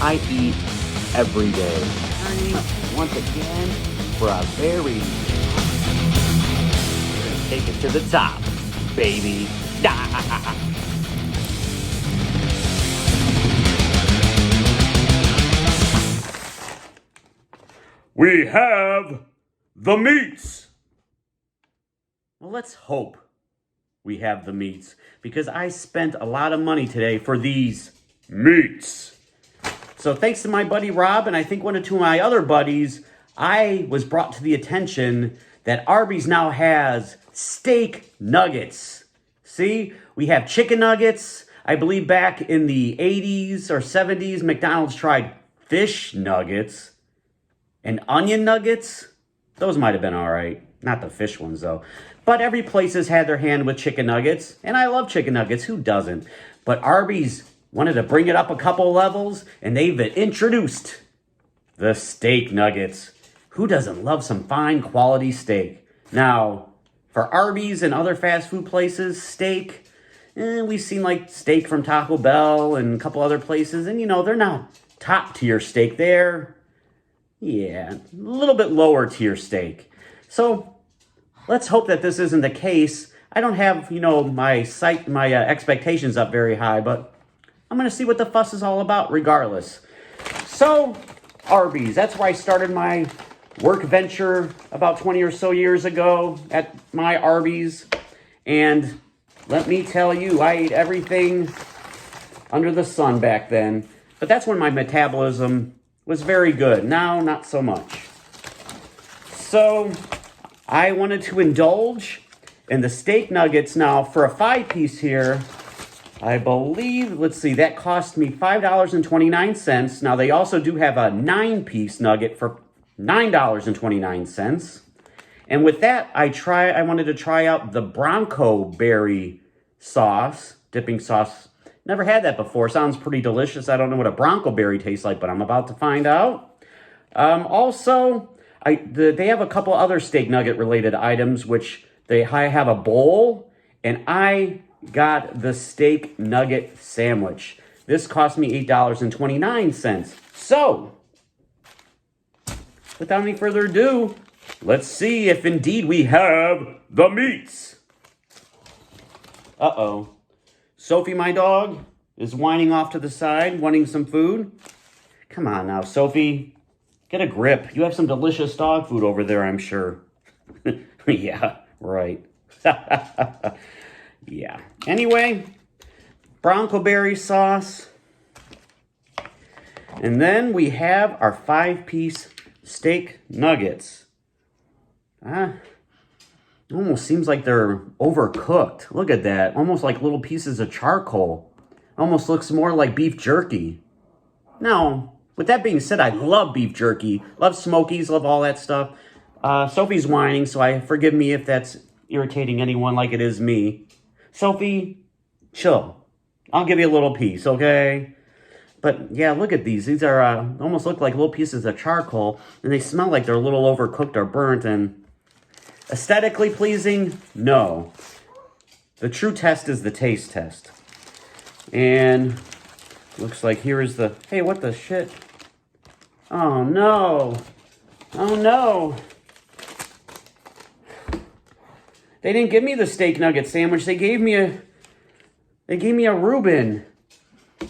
I eat every day. Returning once again for a very... We're going to take it to the top, baby. We have the meats. Well, let's hope we have the meats, because I spent a lot of money today for these Meats. So thanks to my buddy Rob, and I think one or two of my other buddies, I was brought to the attention that Arby's now has steak nuggets. See, we have chicken nuggets. I believe back in the 80s or 70s, McDonald's tried fish nuggets and onion nuggets. Those might have been all right. Not the fish ones, though. But every place has had their hand with chicken nuggets, and I love chicken nuggets. Who doesn't? But Arby's wanted to bring it up a couple levels, and they've introduced the steak nuggets. Who doesn't love some fine quality steak? Now, for Arby's and other fast food places, steak, we've seen like steak from Taco Bell and a couple other places, and you know, they're not top tier steak. They're, yeah, a little bit lower tier steak. So let's hope that this isn't the case. I don't have, you know, my expectations up very high, but I'm going to see what the fuss is all about regardless. So, Arby's, that's where I started my work venture about 20 or so years ago at my Arby's. And let me tell you, I ate everything under the sun back then. But that's when my metabolism was very good. Now, not so much. So, I wanted to indulge in the steak nuggets. Now, for a 5-piece here, I believe, let's see, that cost me $5.29. Now, they also do have a 9-piece nugget for $9.29. And with that, I wanted to try out the Bronco berry sauce, dipping sauce. Never had that before. Sounds pretty delicious. I don't know what a Bronco berry tastes like, but I'm about to find out. Also, they have a couple other steak nugget related items, which I have a bowl, and I got the steak nugget sandwich. This cost me $8.29. So, without any further ado, let's see if indeed we have The meats. Uh-oh. Sophie, my dog, is whining off to the side, wanting some food. Come on now, Sophie. Get a grip. You have some delicious dog food over there, I'm sure. Yeah, right. Yeah. Anyway, Bronco berry sauce. And then we have our 5-piece steak nuggets. Almost seems like they're overcooked. Look at that. Almost like little pieces of charcoal. Almost looks more like beef jerky. Now, with that being said, I love beef jerky. Love Smokies, love all that stuff. Sophie's whining, so forgive me if that's irritating anyone like it is me. Sophie, chill. I'll give you a little piece, okay? But yeah, look at these. These are almost look like little pieces of charcoal, and they smell like they're a little overcooked or burnt. And aesthetically pleasing? No. The true test is the taste test. And looks like here is the... Hey, what the shit? Oh no! Oh no! They didn't give me the steak nugget sandwich. They gave me a Rueben.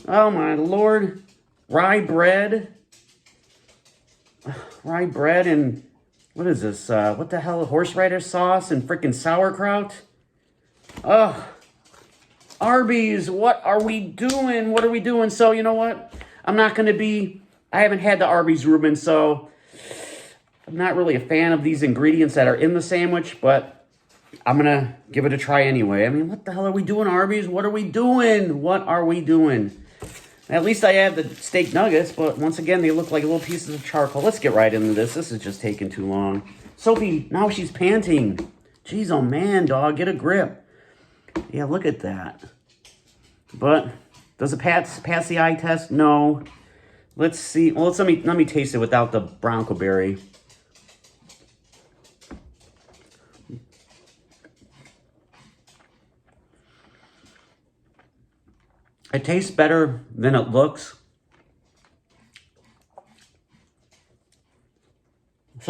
Oh my lord. Rye bread. Rye bread and what is this? What the hell? Horseradish sauce and freaking sauerkraut? Ugh. Arby's, what are we doing? What are we doing? So, you know what? I haven't had the Arby's Rueben, so I'm not really a fan of these ingredients that are in the sandwich, but I'm going to give it a try anyway. I mean, what the hell are we doing, Arby's? What are we doing? What are we doing? At least I have the steak nuggets, but once again, they look like little pieces of charcoal. Let's get right into this. This is just taking too long. Sophie, now she's panting. Jeez, oh man, dog, get a grip. Yeah, look at that. But does it pass the eye test? No. Let's see. Well, let me taste it without the Bronco berry. It tastes better than it looks.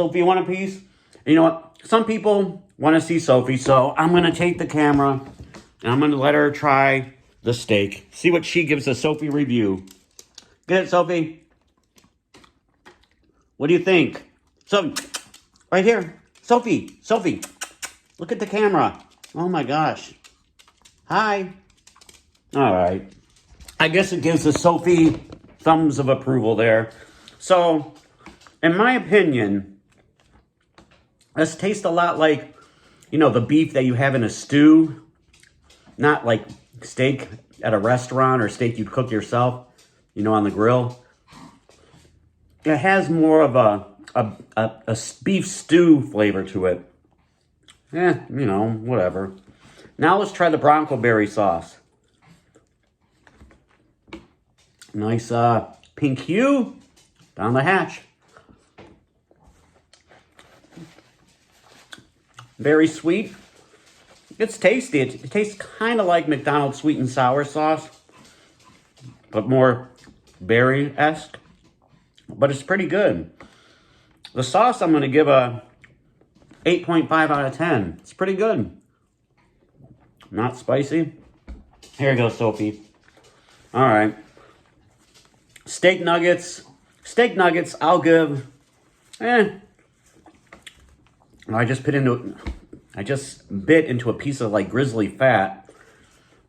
Sophie, you want a piece? You know what? Some people want to see Sophie, so I'm going to take the camera and I'm going to let her try the steak. See what she gives a Sophie review. Get it, Sophie? What do you think? Sophie, right here. Sophie, look at the camera. Oh my gosh. Hi. All right. I guess it gives the Sophie thumbs of approval there. So, in my opinion, this tastes a lot like, you know, the beef that you have in a stew. Not like steak at a restaurant or steak you'd cook yourself, you know, on the grill. It has more of a beef stew flavor to it. You know, whatever. Now let's try the Bronco berry sauce. Nice pink hue down the hatch. Very sweet. It's tasty. It tastes kind of like McDonald's sweet and sour sauce, but more berry-esque. But it's pretty good. The sauce I'm going to give a 8.5 out of 10. It's pretty good. Not spicy. Here you go, Sophie. All right. Steak nuggets. Steak nuggets, I'll give... I just bit into a piece of like grizzly fat.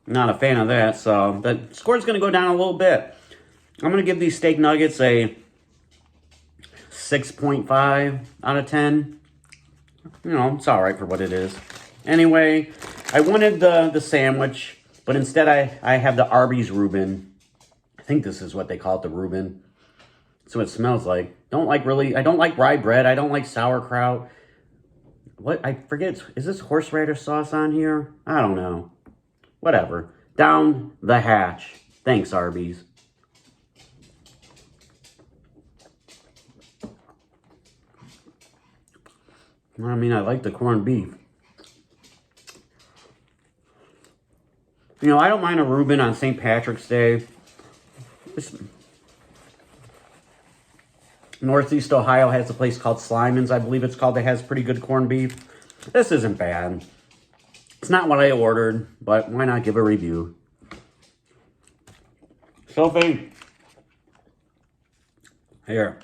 Not a fan of that, so the score's going to go down a little bit. I'm going to give these steak nuggets a 6.5 out of 10. You know, it's all right for what it is. Anyway, I wanted the sandwich, but instead I have the Arby's Rueben. I think this is what they call it, the Rueben. That's what it smells like. I don't like rye bread. I don't like sauerkraut. What? I forget. Is this horseradish sauce on here? I don't know. Whatever. Down the hatch. Thanks, Arby's. I mean, I like the corned beef. You know, I don't mind a Rueben on St. Patrick's Day. Northeast Ohio has a place called Slyman's, I believe it's called, that has pretty good corned beef. This isn't bad. It's not what I ordered, but why not give a review? Sophie. Here.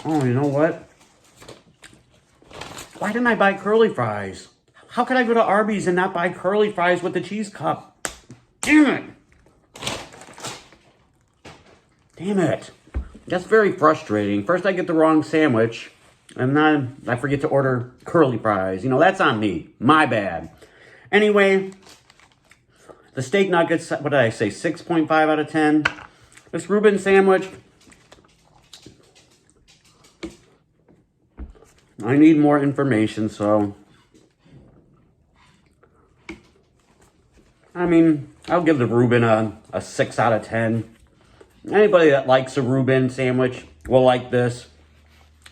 Oh, you know what? Why didn't I buy curly fries? How could I go to Arby's and not buy curly fries with the cheese cup? Damn it! Damn it. That's very frustrating. First I get the wrong sandwich, and then I forget to order curly fries. You know, that's on me. My bad. Anyway, the steak nuggets, what did I say, 6.5 out of 10. This Rueben sandwich, I need more information, so... I mean, I'll give the Rueben a 6 out of 10. Anybody that likes a Rueben sandwich will like this.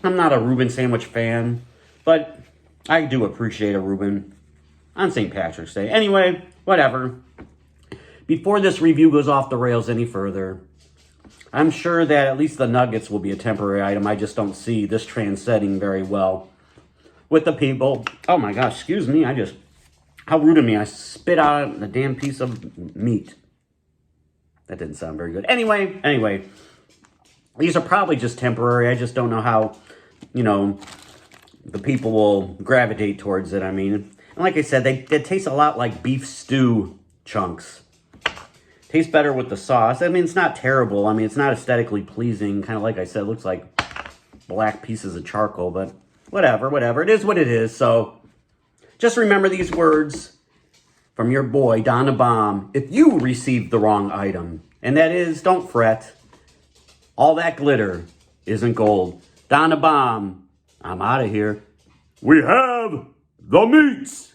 I'm not a Rueben sandwich fan, but I do appreciate a Rueben on St. Patrick's Day. Anyway, whatever. Before this review goes off the rails any further, I'm sure that at least the nuggets will be a temporary item. I just don't see this transcending very well with the people. Oh my gosh, excuse me. How rude of me. I spit out a damn piece of meat. That didn't sound very good. Anyway, these are probably just temporary. I just don't know how, you know, the people will gravitate towards it. I mean, and like I said, they taste a lot like beef stew chunks. Tastes better with the sauce. I mean, it's not terrible. I mean, it's not aesthetically pleasing. Kind of like I said, it looks like black pieces of charcoal, but whatever. It is what it is. So just remember these words from your boy, Don the Bomb, if you received the wrong item. And that is, don't fret. All that glitter isn't gold. Don the Bomb, I'm out of here. We have the meats.